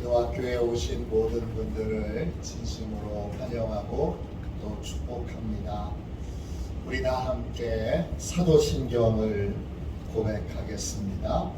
기도학교에 오신 모든 분들을 진심으로 환영하고 또 축복합니다. 우리 다 함께 사도신경을 고백하겠습니다.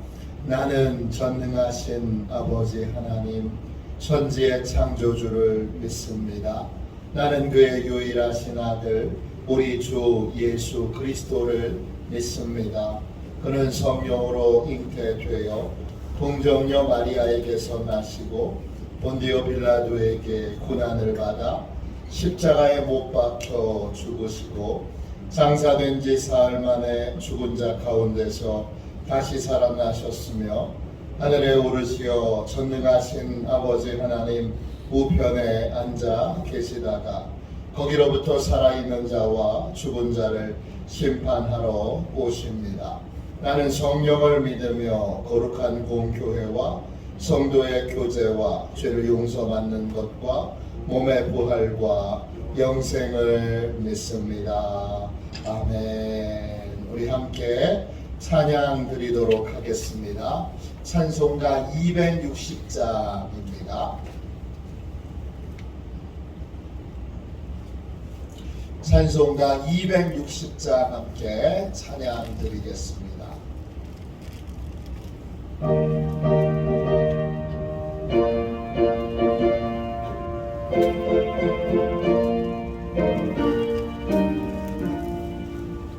나는 전능하신 아버지 하나님 천지의 창조주를 믿습니다. 나는 그의 유일하신 아들 우리 주 예수 그리스도를 믿습니다. 그는 성령으로 잉태되어 동정녀 마리아에게서 나시고 본디오 빌라도에게 고난을 받아 십자가에 못 박혀 죽으시고 장사된 지 사흘 만에 죽은 자 가운데서 다시 살아나셨으며 하늘에 오르시어 전능하신 아버지 하나님 우편에 앉아 계시다가 거기로부터 살아있는 자와 죽은 자를 심판하러 오십니다. 나는 성령을 믿으며 거룩한 공교회와 성도의 교제와 죄를 용서받는 것과 몸의 부활과 영생을 믿습니다. 아멘. 우리 함께 찬양 드리도록 하겠습니다. 찬송가 260장입니다. 찬송가 260장 함께 찬양 드리겠습니다.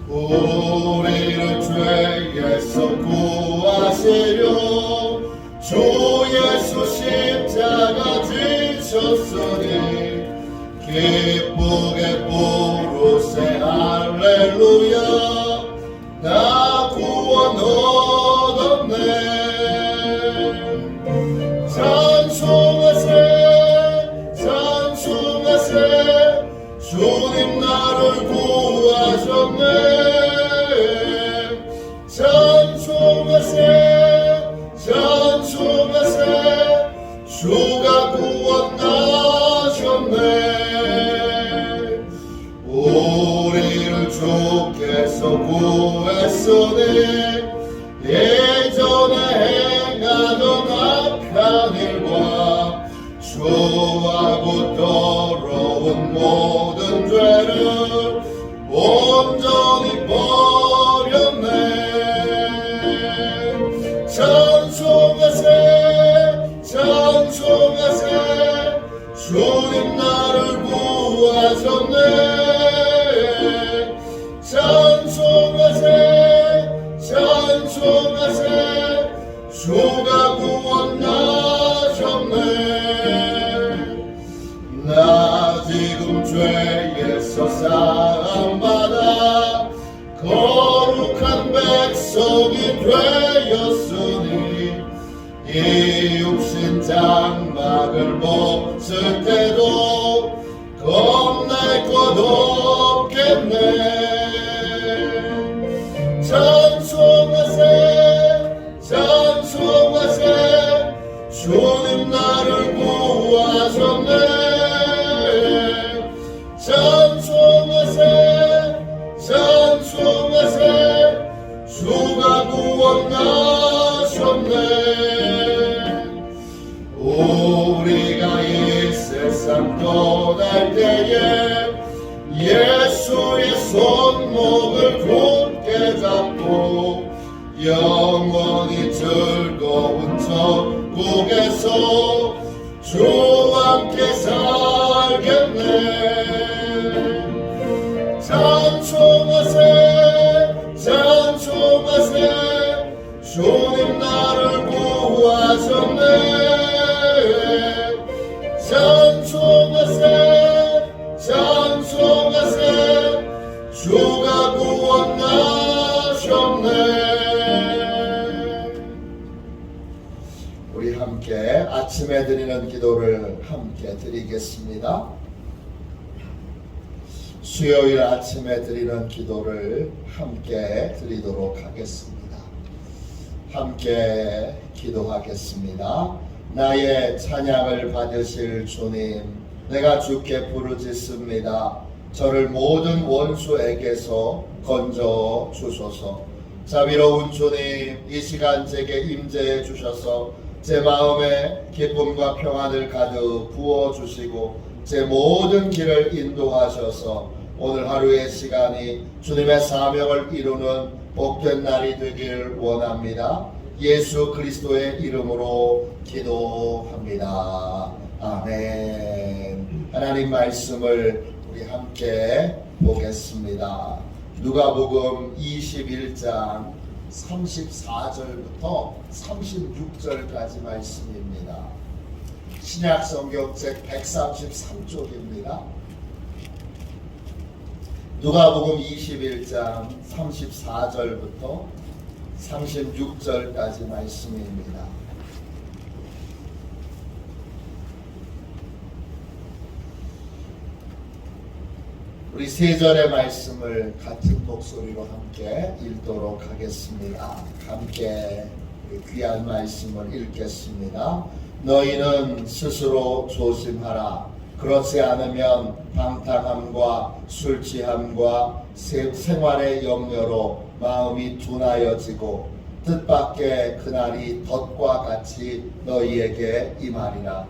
우리를 죄에서 구하시려 주 예수 십자가 지셨으니 기쁘게 부르세 할렐루야 나 구원 얻었네. 찬송하세 찬송하세 주님 나를 구하셨네. 찬송하세 찬송하세 주가 구원하셨네. 우리를 주께서 구했으니 예전에 행하던 악한 일과 주하고 더러운 모든 죄를 온전히 버렸네. 찬송하세 찬송하세 주님 나를 구하셨네. 찬송하세 찬송하세 주가 구원하셨네. 나 지금 죄에서 사함받아 거룩한 백성이 되었으니 이 육신 장막을 벗을 때도 겁날 것 없겠네. 찬송하세 찬송하세 주님 나를 구하셨네. 찬송하세 찬송하세 주가 구원하셨네. 우리가 이 세상 떠날 때에 예수의 손목을 굳게 잡고 영원히 즐거운 천국에서 주와 함께 살겠네. 찬송하세 찬송하세 주님 나를 구하셨네. 찬송하세 찬송하세 주가 구원하셨네. 우리 함께 아침에 드리는 기도를 함께 드리겠습니다. 수요일 아침에 드리는 기도를 함께 드리도록 하겠습니다. 함께 기도하겠습니다. 나의 찬양을 받으실 주님, 내가 주께 부르짖습니다. 저를 모든 원수에게서 건져 주소서. 자비로운 주님, 이 시간 제게 임재해 주셔서 제 마음에 기쁨과 평안을 가득 부어주시고 제 모든 길을 인도하셔서 오늘 하루의 시간이 주님의 사명을 이루는 복된 날이 되길 원합니다. 예수 그리스도의 이름으로 기도합니다. 아멘. 하나님 말씀을 우리 함께 보겠습니다. 누가복음 21장 34절부터 36절까지 말씀입니다. 신약 성경 책 133쪽입니다. 누가복음 21장 34절부터 36절까지 말씀입니다. 우리 세 절의 말씀을 같은 목소리로 함께 읽도록 하겠습니다. 함께 귀한 말씀을 읽겠습니다. 너희는 스스로 조심하라. 그렇지 않으면 방탕함과 술 취함과 생활의 염려로 마음이 둔하여지고 뜻밖의 그날이 덫과 같이 너희에게 임하리라.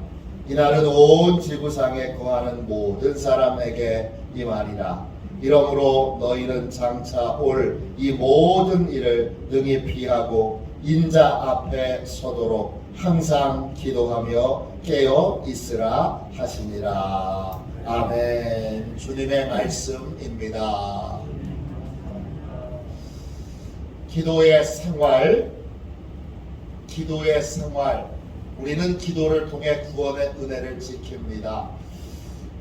이날은 온 지구상에 거하는 모든 사람에게 임하리라. 이러므로 너희는 장차 올 이 모든 일을 능히 피하고 인자 앞에 서도록 항상 기도하며 깨어 있으라 하시니라. 아멘. 주님의 말씀입니다. 기도의 생활. 우리는 기도를 통해 구원의 은혜를 지킵니다.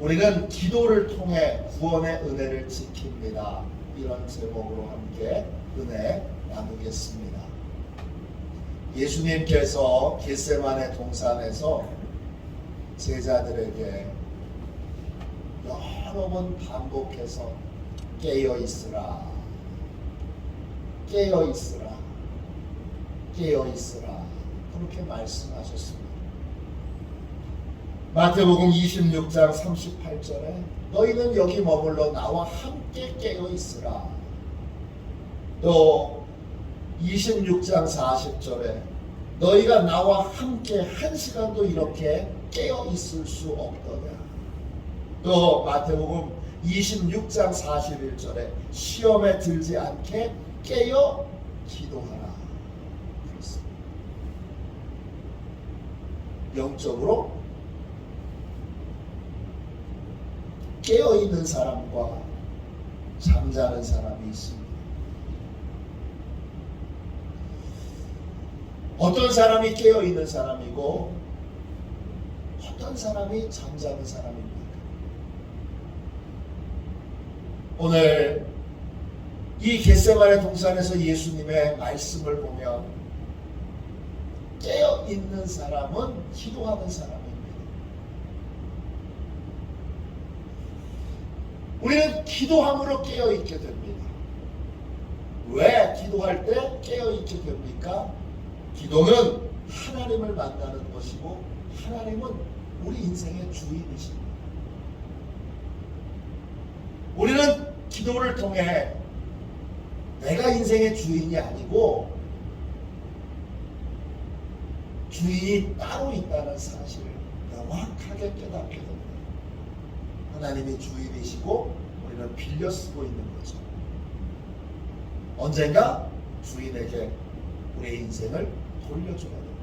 우리는 기도를 통해 구원의 은혜를 지킵니다. 이런 제목으로 함께 은혜 나누겠습니다. 예수님께서 겟세마네 동산에서 제자들에게 여러 번 반복해서 깨어 있으라, 깨어 있으라, 깨어 있으라 그렇게 말씀하셨습니다. 마태복음 26장 38절에 너희는 여기 머물러 나와 함께 깨어 있으라. 또 26장 40절에 너희가 나와 함께 한 시간도 이렇게 깨어 있을 수 없더냐. 또 마태복음 26장 41절에 시험에 들지 않게 깨어 기도하라. 그렇습니다. 영적으로 깨어있는 사람과 잠자는 사람이 있습니다. 어떤 사람이 깨어있는 사람이고 어떤 사람이 잠자는 사람입니까? 오늘 이 겟세마네 동산에서 예수님의 말씀을 보면 깨어있는 사람은 기도하는 사람입니다. 우리는 기도함으로 깨어있게 됩니다. 왜 기도할 때 깨어있게 됩니까? 기도는 하나님을 만나는 것이고 하나님은 우리 인생의 주인이십니다. 우리는 기도를 통해 내가 인생의 주인이 아니고 주인이 따로 있다는 사실을 명확하게 깨닫게 됩니다. 하나님이 주인이시고 우리는 빌려 쓰고 있는 거죠. 언젠가 주인에게 우리의 인생을 돌려줘야 됩니다.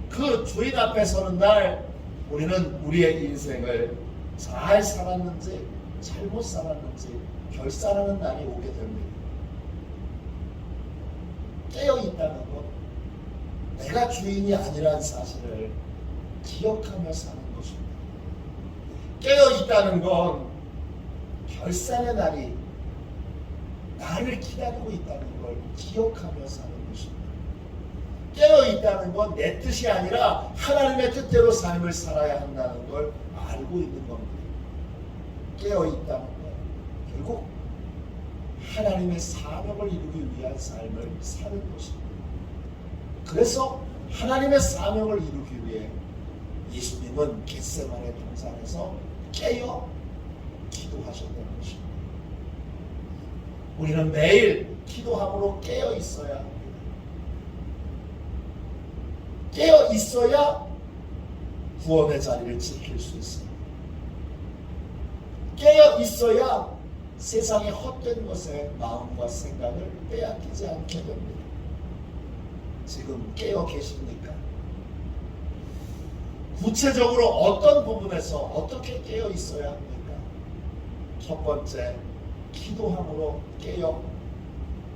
그 주인 앞에 서는 날 우리는 우리의 인생을 잘 살았는지 잘못 살았는지 결산하는 날이 오게 됩니다. 깨어있다는 것, 내가 주인이 아니란 사실을 기억하며 사는 것입니다. 깨어있다는 건 결산의 날이 나를 기다리고 있다는 걸 기억하며 사는 것입니다. 깨어있다는 건 내 뜻이 아니라 하나님의 뜻대로 삶을 살아야 한다는 걸 알고 있는 겁니다. 깨어있다는 건 결국 하나님의 사명을 이루기 위한 삶을 사는 것입니다. 그래서 하나님의 사명을 이루기 위해 예수님은 겟세마네 동산에서 깨어 기도하셨다는 것입니다. 우리는 매일 기도함으로 깨어 있어야 합니다. 깨어 있어야 구원의 자리를 지킬 수 있습니다. 깨어 있어야 세상의 헛된 것에 마음과 생각을 빼앗기지 않게 됩니다. 지금 깨어 계십니까? 구체적으로 어떤 부분에서 어떻게 깨어 있어야 합니까? 첫 번째, 기도함으로 깨어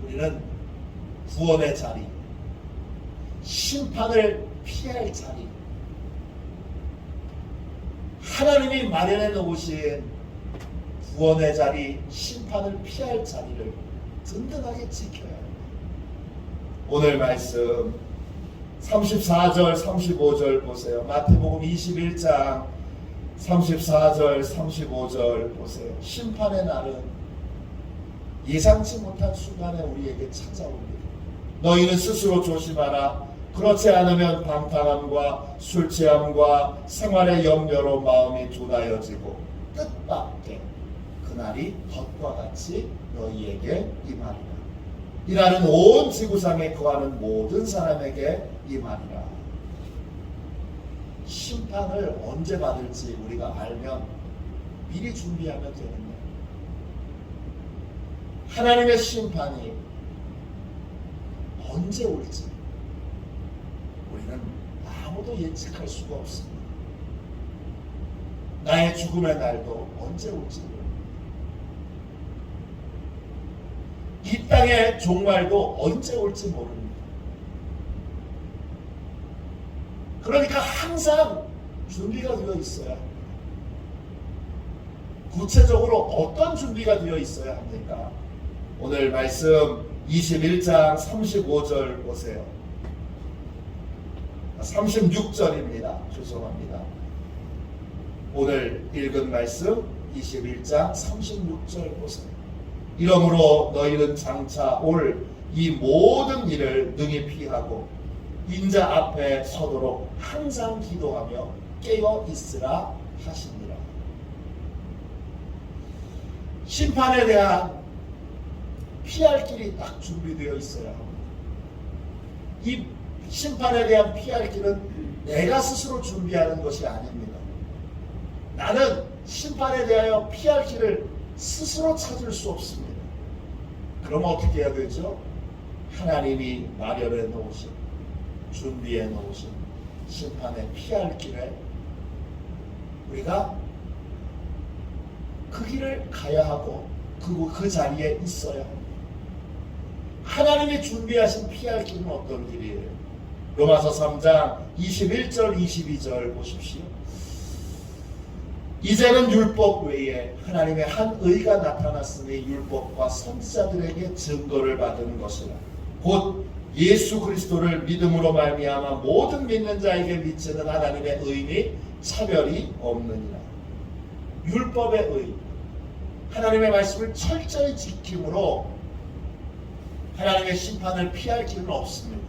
우리는 구원의 자리, 심판을 피할 자리, 하나님이 마련해 놓으신 구원의 자리, 심판을 피할 자리를 든든하게 지켜야 합니다. 오늘 말씀 34절 35절 보세요. 마태복음 21장 34절 35절 보세요. 심판의 날은 예상치 못한 순간에 우리에게 찾아옵니다. 너희는 스스로 조심하라. 그렇지 않으면 방탕함과 술취함과 생활의 염려로 마음이 둔하여지고 뜻밖의 그날이 덫과 같이 너희에게 임하리라. 이날은 온 지구상에 거하는 모든 사람에게 임하리라. 심판을 언제 받을지 우리가 알면 미리 준비하면 되는 거예요. 하나님의 심판이 언제 올지 우리는 아무도 예측할 수가 없습니다. 나의 죽음의 날도 언제 올지 모릅니다. 이 땅의 종말도 언제 올지 모릅니다. 그러니까 항상 준비가 되어 있어야 합니다. 구체적으로 어떤 준비가 되어 있어야 합니까? 오늘 말씀 21장 35절 보세요. 36절입니다. 죄송합니다. 오늘 읽은 말씀 21장 36절 보세요. 이러므로 너희는 장차 올 이 모든 일을 능히 피하고 인자 앞에 서도록 항상 기도하며 깨어 있으라 하시니라. 심판에 대한 피할 길이 딱 준비되어 있어야 합니다. 이 심판에 대한 피할 길은 내가 스스로 준비하는 것이 아닙니다. 나는 심판에 대하여 피할 길을 스스로 찾을 수 없습니다. 그럼 어떻게 해야 되죠? 하나님이 마련해 놓으신, 준비해 놓으신 심판에 피할 길에 우리가 그 길을 가야 하고 그 자리에 있어야 합니다. 하나님이 준비하신 피할 길은 어떤 길이에요? 로마서 3장 21절 22절 보십시오. 이제는 율법 외에 하나님의 한 의가 나타났으니 율법과 선지자들에게 증거를 받은 것이라. 곧 예수 그리스도를 믿음으로 말미암아 모든 믿는 자에게 미치는 하나님의 의니 차별이 없느니라. 율법의 의, 하나님의 말씀을 철저히 지킴으로 하나님의 심판을 피할 길은 없습니다.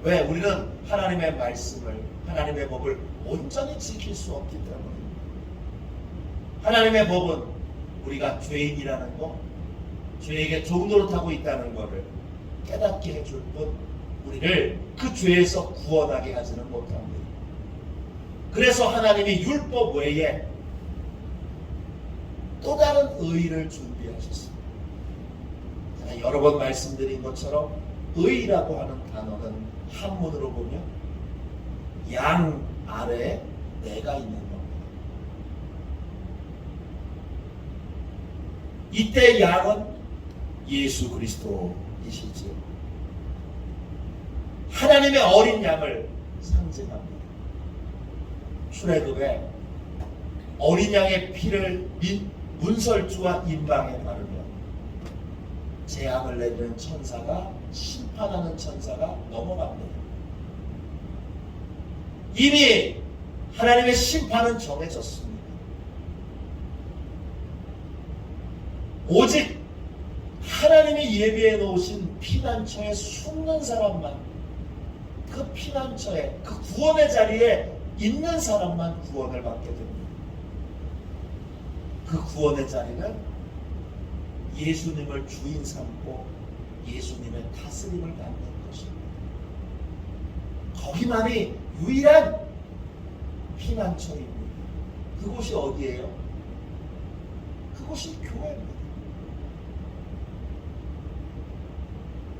왜? 우리는 하나님의 말씀을, 하나님의 법을 온전히 지킬 수 없기 때문입니다. 하나님의 법은 우리가 죄인이라는 것, 죄에게 종노릇하고 있다는 것을 깨닫게 해줄 뿐 우리를 그 죄에서 구원하게 하지는 못합니다. 그래서 하나님이 율법 외에 또 다른 의를 준비하셨습니다. 제가 여러 번 말씀드린 것처럼 의라고 하는 단어는 한문으로 보면 양 아래에 내가 있는 겁니다. 이때 양은 예수 그리스도이시죠. 하나님의 어린 양을 상징합니다. 출애굽에 어린 양의 피를 문설주와 임방에 바르며 재앙을 내리는 천사가, 심판하는 천사가 넘어갑니다. 이미 하나님의 심판은 정해졌습니다. 오직 하나님이 예비해 놓으신 피난처에 숨는 사람만, 그 피난처에, 그 구원의 자리에 있는 사람만 구원을 받게 됩니다. 그 구원의 자리는 예수님을 주인 삼고 예수님의 다스림을 받는 것입니다. 거기만이 유일한 피난처입니다. 그곳이 어디예요? 그곳이 교회입니다.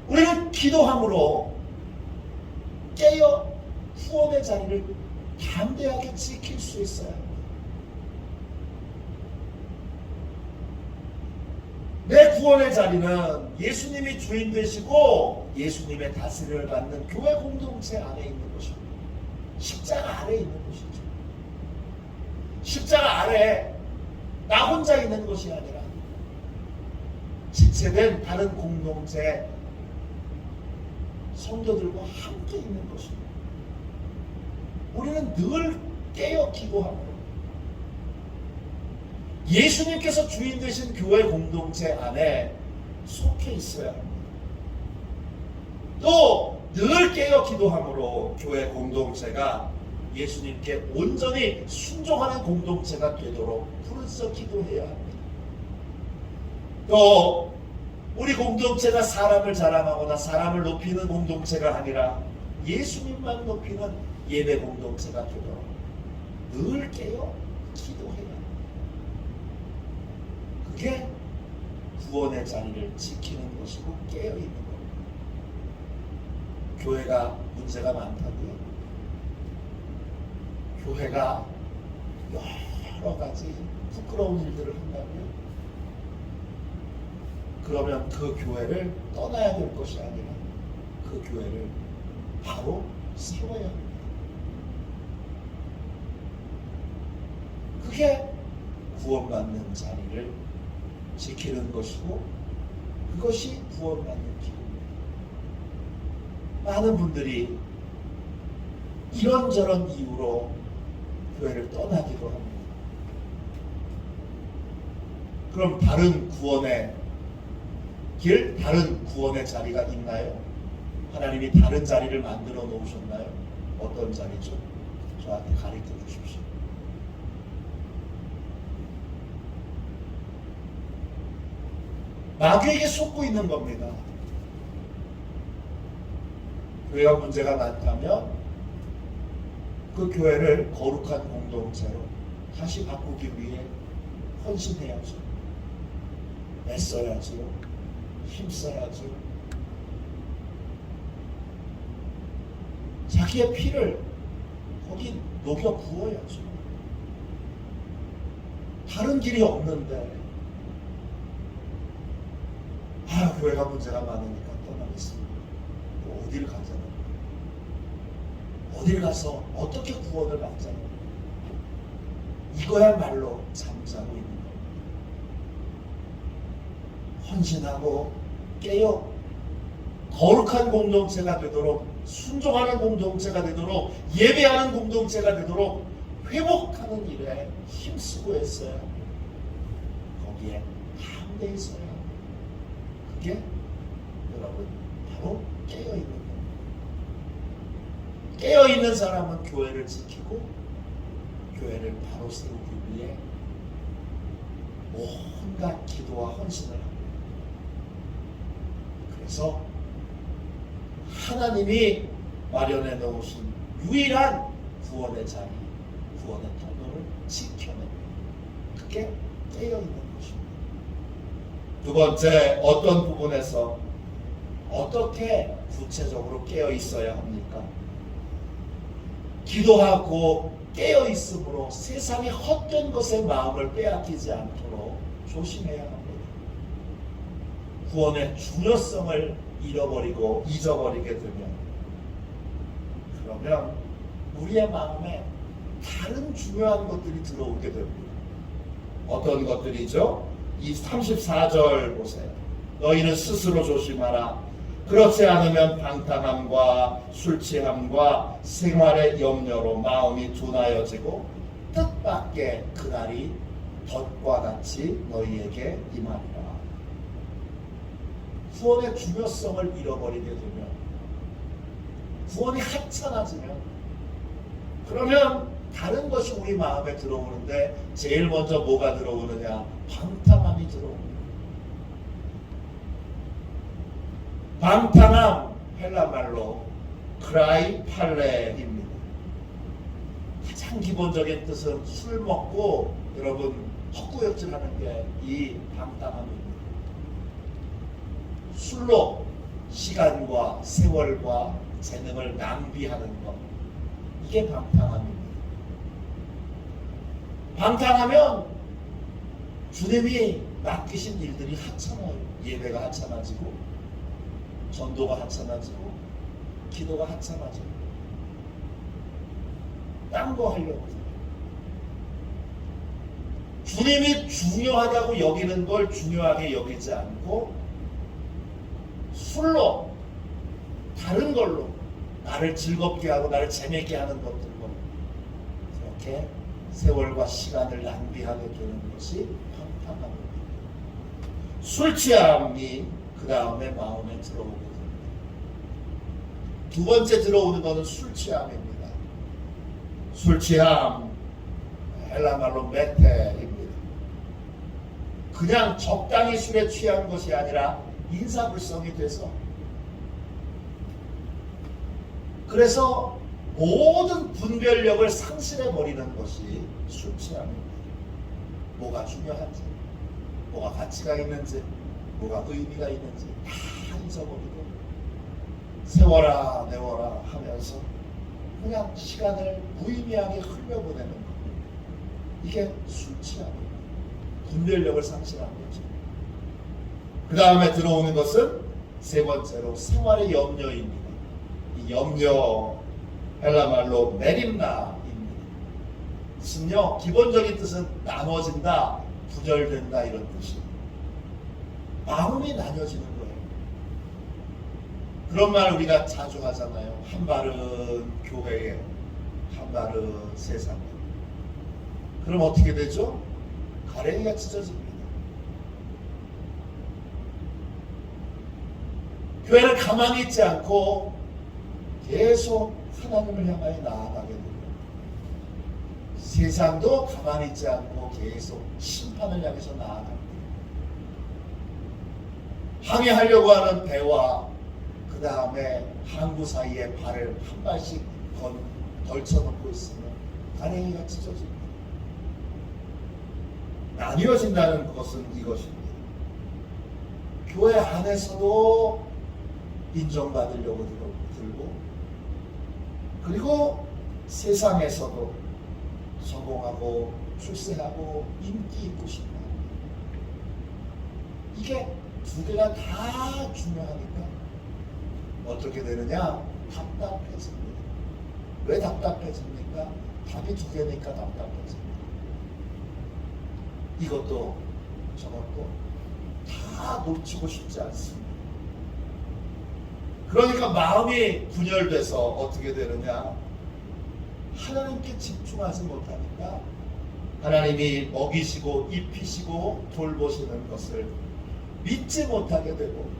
우리는 기도함으로 깨어 구원의 자리를 담대하게 지킬 수 있어야 합니다. 내 구원의 자리는 예수님이 주인 되시고 예수님의 다스림을 받는 교회 공동체 안에 있는 것입니다. 십자가 아래에 있는 것이죠. 십자가 아래 나 혼자 있는 것이 아니라 지체된 다른 공동체 성도들과 함께 있는 것입니다. 우리는 늘 깨어 기도하고 예수님께서 주인 되신 교회 공동체 안에 속해 있어야 합니다. 또 늘 깨어 기도함으로 교회 공동체가 예수님께 온전히 순종하는 공동체가 되도록 부르짖어 기도해야 합니다. 또 우리 공동체가 사람을 자랑하거나 사람을 높이는 공동체가 아니라 예수님만 높이는 예배 공동체가 되도록 늘 깨어 기도해야 합니다. 그게 구원의 자리를 지키는 것이고 깨어있는 겁니다. 교회가 문제가 많다고요? 교회가 여러 가지 부끄러운 일들을 한다고요? 그러면 그 교회를 떠나야 될 것이 아니라 그 교회를 바로 세워야 합니다. 그게 구원받는 자리를 지키는 것이고 그것이 구원받는 길입니다. 많은 분들이 이런저런 이유로 교회를 떠나기도 합니다. 그럼 다른 구원의 길, 다른 구원의 자리가 있나요? 하나님이 다른 자리를 만들어 놓으셨나요? 어떤 자리죠? 저한테 가르쳐 주십시오. 마귀에게 속고 있는 겁니다. 교회가 문제가 많다면 그 교회를 거룩한 공동체로 다시 바꾸기 위해 헌신해야죠. 애써야죠. 힘써야죠. 자기의 피를 거기 녹여 부어야죠. 다른 길이 없는데 교회가 문제가 많으니까 떠나겠습니다. 어디를 가잖아요. 어딜 가서 어떻게 구원을 받잖아요. 이거야말로 잠자고 있는 겁니다. 헌신하고 깨어 거룩한 공동체가 되도록 순종하는 공동체가 되도록 예배하는 공동체가 되도록 회복하는 일에 힘쓰고 했어야 합니다. 거기에 함께 있어야 합니다. 그게 여러분 바로 깨어있는 겁니다. 깨어있는 사람은 교회를 지키고 교회를 바로 세우기 위해 온갖 기도와 헌신을 합니다. 그래서 하나님이 마련해 놓으신 유일한 구원의 자리, 구원의 통로를 지켜냅니다. 그게 깨어있는 것입니다. 두 번째, 어떤 부분에서 어떻게 구체적으로 깨어 있어야 합니까? 기도하고 깨어 있음으로 세상의 헛된 것에 마음을 빼앗기지 않도록 조심해야 합니다. 구원의 중요성을 잃어버리고 잊어버리게 되면 그러면 우리의 마음에 다른 중요한 것들이 들어오게 됩니다. 어떤 것들이죠? 이 34절 보세요. 너희는 스스로 조심하라. 그렇지 않으면 방탕함과 술취함과 생활의 염려로 마음이 둔하여지고 뜻밖의 그날이 덫과 같이 너희에게 임하리라. 구원의 중요성을 잃어버리게 되면, 구원이 하찮아지면, 그러면 다른 것이 우리 마음에 들어오는데 제일 먼저 뭐가 들어오느냐? 방탕함이 들어옵니다. 방탕함, 헬라말로 크라이 팔레입니다. 가장 기본적인 뜻은 술 먹고 여러분 헛구역질하는 게 이 방탕함입니다. 술로 시간과 세월과 재능을 낭비하는 것, 이게 방탕함입니다. 방탕하면 주님이 맡기신 일들이 하찮아요. 예배가 하찮아지고 전도가 하찮아지고 기도가 하찮아지고 딴 거 하려고 해요. 주님이 중요하다고 여기는 걸 중요하게 여기지 않고 술로 다른 걸로 나를 즐겁게 하고 나를 재밌게 하는 것들로 그렇게 세월과 시간을 낭비하게 되는 것이 방탕함입니다. 술 취함이 그 다음에 마음에 들어오게 됩니다. 두 번째 들어오는 것은 술 취함입니다. 술 취함, 헬라 말로 메테입니다. 그냥 적당히 술에 취한 것이 아니라 인사불성이 돼서, 그래서 모든 분별력을 상실해버리는 것이 술 취함입니다. 뭐가 중요한지, 뭐가 가치가 있는지, 뭐가 의미가 있는지 다 잊어버리고 세워라 내워라 하면서 그냥 시간을 무의미하게 흘려보내는 것, 이게 술 취함입니다. 분별력을 상실한 거죠. 그 다음에 들어오는 것은 세 번째로 생활의 염려입니다. 이 염려, 헬라 말로 메림나입니다. 뜻은요, 기본적인 뜻은 나눠진다, 분열된다 이런 뜻이에요. 마음이 나뉘어지는 거예요. 그런 말 우리가 자주 하잖아요. 한 발은 교회에, 한 발은 세상에. 그럼 어떻게 되죠? 가랭이가 찢어집니다. 교회는 가만히 있지 않고 계속 하나님을 향하여 나아가게 됩니다. 세상도 가만히 있지 않고 계속 심판을 향해서 나아갑니다. 항해하려고 하는 배와 그 다음에 항구 사이에 발을 한 발씩 걸쳐놓고 있으면 가랭이가 찢어집니다. 나뉘어진다는 것은 이것입니다. 교회 안에서도 인정받으려고 들고, 그리고 세상에서도 성공하고 출세하고 인기 있고 싶다. 이게 두 개가 다 중요하니까 어떻게 되느냐? 답답해집니다. 왜 답답해집니까? 답이 두 개니까 답답해집니다. 이것도 저것도 다 놓치고 싶지 않습니다. 그러니까 마음이 분열돼서 어떻게 되느냐? 하나님께 집중하지 못하니까 하나님이 먹이시고 입히시고 돌보시는 것을 믿지 못하게 되고,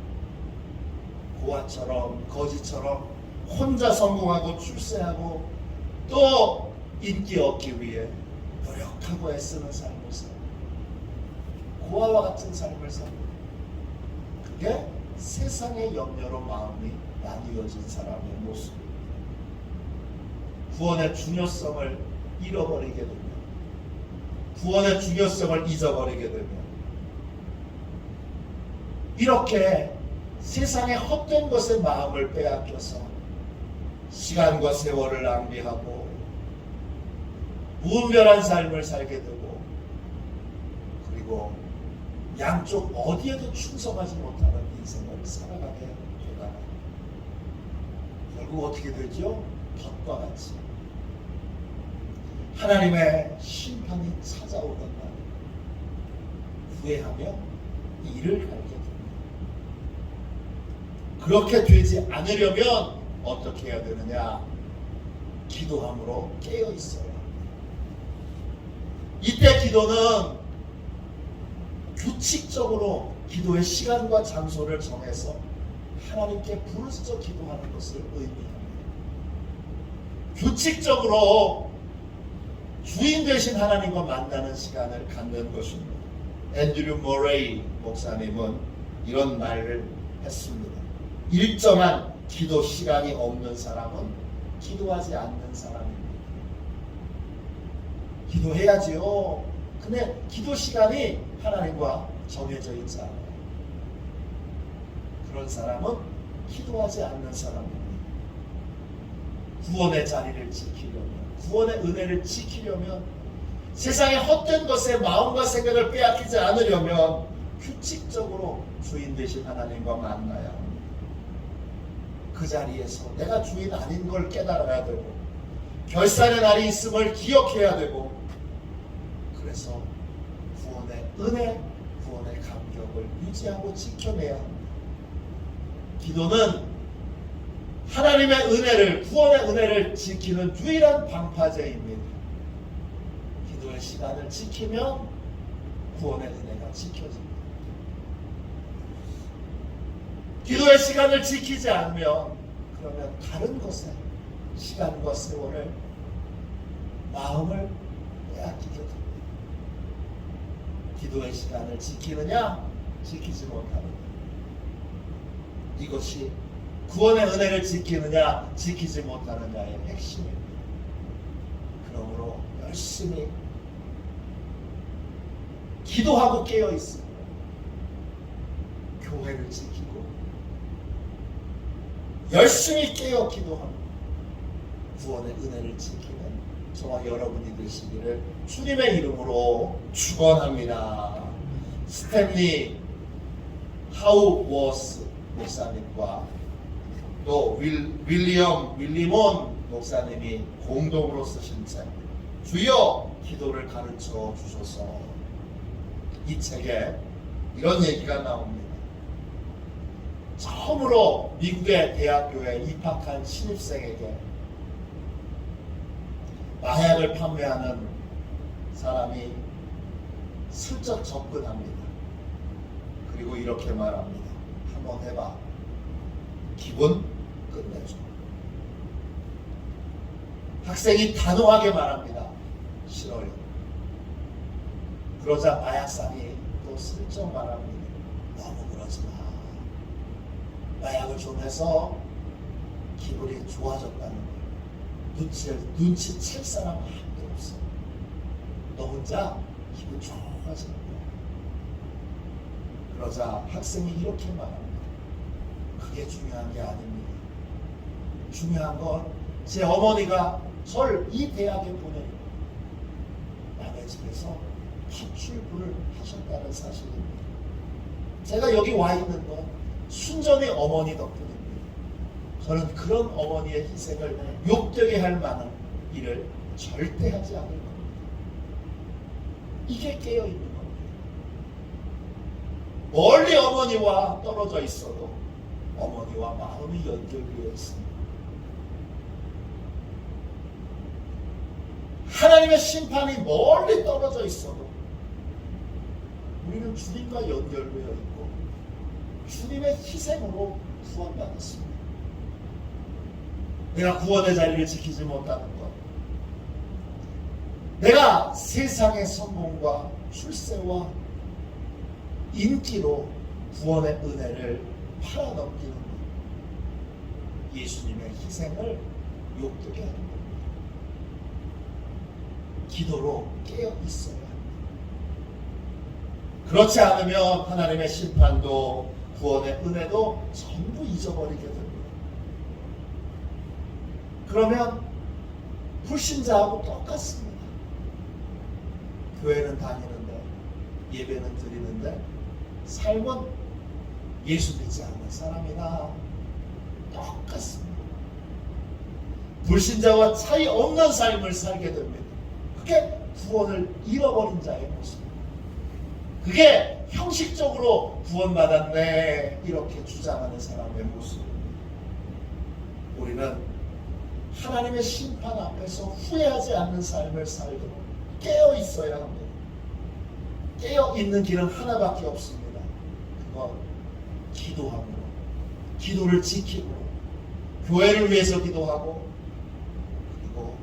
고아처럼 거지처럼 혼자 성공하고 출세하고 또 인기 얻기 위해 노력하고 애쓰는 삶을 살고 고아와 같은 삶을 살고, 그게 세상의 염려로 마음이 나뉘어진 사람의 모습입니다. 구원의 중요성을 잃어버리게 되면, 구원의 중요성을 잊어버리게 되면, 이렇게 세상의 헛된 것에 마음을 빼앗겨서 시간과 세월을 낭비하고 무분별한 삶을 살게 되고, 그리고 양쪽 어디에도 충성하지 못하는 인생을 살아가게 되다가 결국 어떻게 되죠? 덫과 같이 하나님의 심판이 찾아오던 날 후회하며 이를 갈게 됩니다. 그렇게 되지 않으려면 어떻게 해야 되느냐? 기도함으로 깨어 있어야 합니다. 이때 기도는 규칙적으로 기도의 시간과 장소를 정해서 하나님께 부르짖어 기도하는 것을 의미합니다. 규칙적으로 주인 되신 하나님과 만나는 시간을 갖는 것입니다. 앤드류 모레이 목사님은 이런 말을 했습니다. 일정한 기도 시간이 없는 사람은 기도하지 않는 사람입니다. 기도해야지요. 근데 기도 시간이 하나님과 정해져 있지 않아요. 그런 사람은 기도하지 않는 사람입니다. 구원의 자리를 지키려면, 구원의 은혜를 지키려면, 세상의 헛된 것에 마음과 생각을 빼앗기지 않으려면 규칙적으로 주인 되신 하나님과 만나야 합니다. 그 자리에서 내가 주인 아닌 걸 깨달아야 되고, 결산의 날이 있음을 기억해야 되고, 그래서 구원의 은혜, 구원의 감격을 유지하고 지켜내야 합니다. 기도는 하나님의 은혜를, 구원의 은혜를 지키는 유일한 방파제입니다. 기도의 시간을 지키면 구원의 은혜가 지켜집니다. 기도의 시간을 지키지 않으면 그러면 다른 것에 시간과 세월을, 마음을 빼앗기게 됩니다. 기도의 시간을 지키느냐, 지키지 못하느냐. 이것이 구원의 은혜를 지키느냐, 지키지 못하느냐의 핵심입니다. 그러므로 열심히 기도하고 깨어 있습니다. 교회를 지키고 열심히 깨어 기도하고 구원의 은혜를 지키는 저와 여러분이 되시기를 주님의 이름으로 축원합니다. 스탠리 하우워스 목사님과 또 윌리몬 목사님이 공동으로 쓰신 책 주여 기도를 가르쳐 주소서. 이 책에 이런 얘기가 나옵니다. 처음으로 미국의 대학교에 입학한 신입생에게 마약을 판매하는 사람이 슬쩍 접근합니다. 그리고 이렇게 말합니다. 한번 해봐. 기분 끝내줘. 학생이 단호하게 말합니다. 싫어요. 그러자 마약상이 또 슬쩍 말합니다. 너무 그러지 마. 마약을 좀 해서 기분이 좋아졌다는 걸 눈치챌 사람 한도 없어. 너 혼자 기분 좋아지는 거야. 그러자 학생이 이렇게 말합니다. 그게 중요한 게 아닙니다. 중요한 건 제 어머니가 절 이 대학에 보내고 남의 집에서 탑출부를 하셨다는 사실입니다. 제가 여기 와 있는 건 순전히 어머니 덕분입니다. 저는 그런 어머니의 희생을 욕되게 할 만한 일을 절대 하지 않을 겁니다. 이게 깨어있는 겁니다. 멀리 어머니와 떨어져 있어도 어머니와 마음이 연결되어 있습니다. 하나님의 심판이 멀리 떨어져 있어도 우리는 주님과 연결되어 있고 주님의 희생으로 구원받았습니다. 내가 구원의 자리를 지키지 못하는 것, 내가 세상의 성공과 출세와 인기로 구원의 은혜를 팔아넘기는 것, 예수님의 희생을 욕되게 하는 겁니다. 기도로 깨어 있어야 합니다. 그렇지 않으면 하나님의 심판도 구원의 은혜도 전부 잊어버리게 됩니다. 그러면 불신자하고 똑같습니다. 교회는 다니는데, 예배는 드리는데 삶은 예수 믿지 않는 사람이나 똑같습니다. 불신자와 차이 없는 삶을 살게 됩니다. 그게 구원을 잃어버린 자의 모습입니다. 그게 형식적으로 구원받았네 이렇게 주장하는 사람의 모습입니다. 우리는 하나님의 심판 앞에서 후회하지 않는 삶을 살도록 깨어 있어야 합니다. 깨어 있는 길은 하나밖에 없습니다. 그건 기도함으로, 기도를 지킴으로, 교회를 위해서 기도하고, 그리고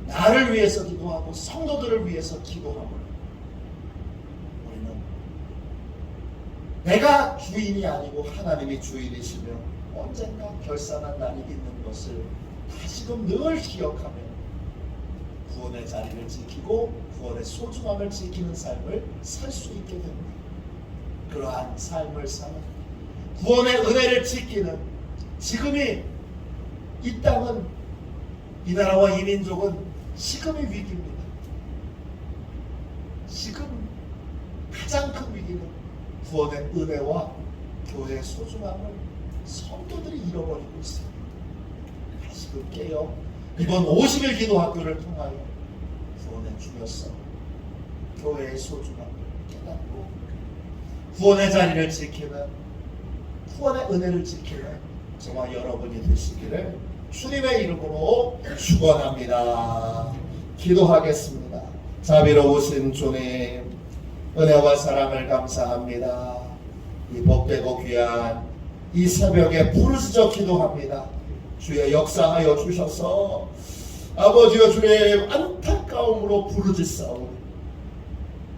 나를 위해서 기도하고 성도들을 위해서 기도함으로 우리는 내가 주인이 아니고 하나님이 주인이시며 언젠가 결산한 날이 있는 것을 다시금 늘 기억하며 구원의 자리를 지키고 구원의 소중함을 지키는 삶을 살 수 있게 됩니다. 그러한 삶을 사는 구원의 은혜를 지키는 지금이 이 땅은 이 나라와 이 민족은 지금의 위기입니다. 지금 가장 큰 위기는 구원의 은혜와 교회의 소중함을 성도들이 잃어버리고 있습니다. 다시금 깨어 이번 50일 기도 학교를 통하여 구원의 중요성, 교회의 소중함을 깨닫고 구원의 자리를 지키는, 구원의 은혜를 지키는 정말 여러분이 되시기를 주님의 이름으로 축원합니다. 기도하겠습니다. 자비로우신 주님, 은혜와 사랑을 감사합니다. 이 복되고 귀한 이 새벽에 부르짖어 기도합니다. 주여 역사하여 주셔서 아버지여 주의 안타까움으로 부르짖사오니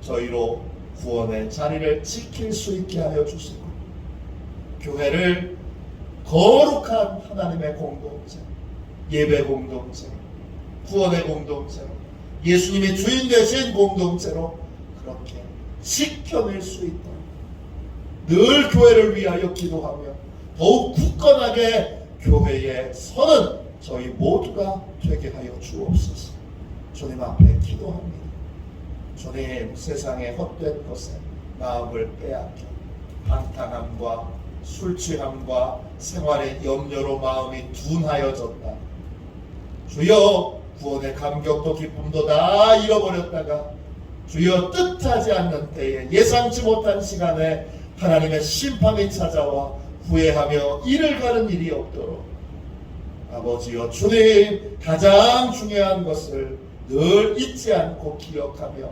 저희로 구원의 자리를 지킬 수 있게 하여 주시고 교회를 거룩한 하나님의 공동체, 예배 공동체, 구원의 공동체로 예수님이 주인 되신 공동체로 그렇게 지켜낼 수 있도록 늘 교회를 위하여 기도하며 더욱 굳건하게 교회에 서는 저희 모두가 되게 하여 주옵소서. 주님 앞에 기도합니다. 주님, 세상의 헛된 것에 마음을 빼앗겨 방탕함과 술 취함과 생활의 염려로 마음이 둔하여졌다. 주여, 구원의 감격도 기쁨도 다 잃어버렸다가 주여 뜻하지 않는 때에 예상치 못한 시간에 하나님의 심판이 찾아와 후회하며 이를 가는 일이 없도록 아버지여 주님, 가장 중요한 것을 늘 잊지 않고 기억하며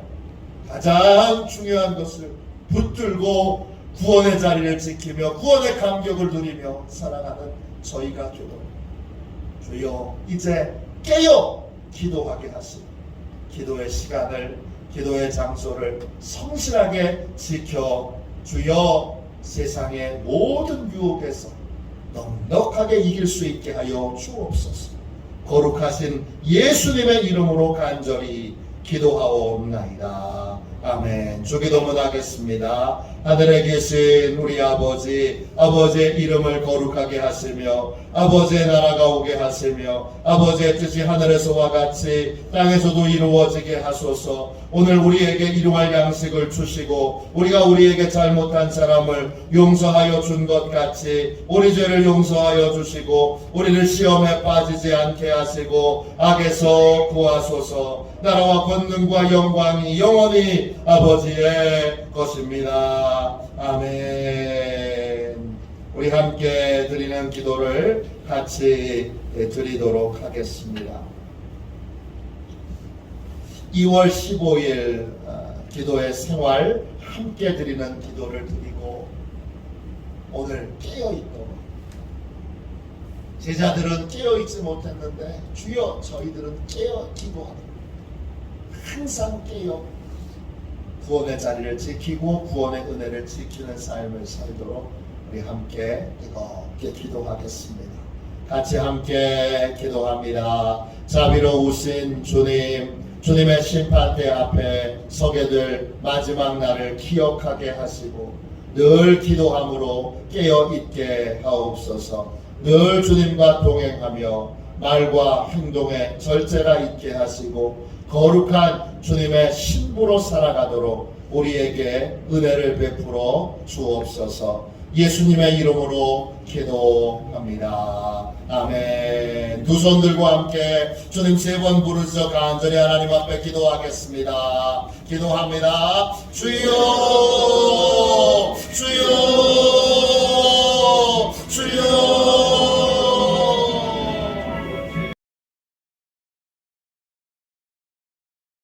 가장 중요한 것을 붙들고 구원의 자리를 지키며 구원의 감격을 누리며 살아가는 저희가 되도록 주여 이제 깨어 기도하게 하시고 기도의 시간을, 기도의 장소를 성실하게 지켜 주여 세상의 모든 유혹에서 넉넉하게 이길 수 있게 하여 주옵소서. 거룩하신 예수님의 이름으로 간절히 기도하옵나이다. 아멘. 주기도문 하겠습니다. 하늘에 계신 우리 아버지, 아버지의 이름을 거룩하게 하시며 아버지의 나라가 오게 하시며 아버지의 뜻이 하늘에서와 같이 땅에서도 이루어지게 하소서. 오늘 우리에게 일용할 양식을 주시고 우리가 우리에게 잘못한 사람을 용서하여 준 것 같이 우리 죄를 용서하여 주시고 우리를 시험에 빠지지 않게 하시고 악에서 구하소서. 나라와 권능과 영광이 영원히 아버지의 것입니다. 아멘. 우리 함께 드리는 기도를 같이 드리도록 하겠습니다. 2월 15일 기도의 생활 함께 드리는 기도를 드리고 오늘 깨어있도록, 제자들은 깨어있지 못했는데 주여 저희들은 깨어 기도합니다. 항상 깨어 구원의 자리를 지키고 구원의 은혜를 지키는 삶을 살도록 우리 함께 뜨겁게 기도하겠습니다. 같이 함께 기도합니다. 자비로우신 주님, 주님의 심판대 앞에 서게 될 마지막 날을 기억하게 하시고 늘 기도함으로 깨어있게 하옵소서. 늘 주님과 동행하며 말과 행동에 절제가 있게 하시고 거룩한 주님의 신부로 살아가도록 우리에게 은혜를 베풀어 주옵소서. 예수님의 이름으로 기도합니다. 아멘. 두 손 들고 함께 주님 3번 부르짖어 간절히 하나님 앞에 기도하겠습니다. 기도합니다. 주여, 주여.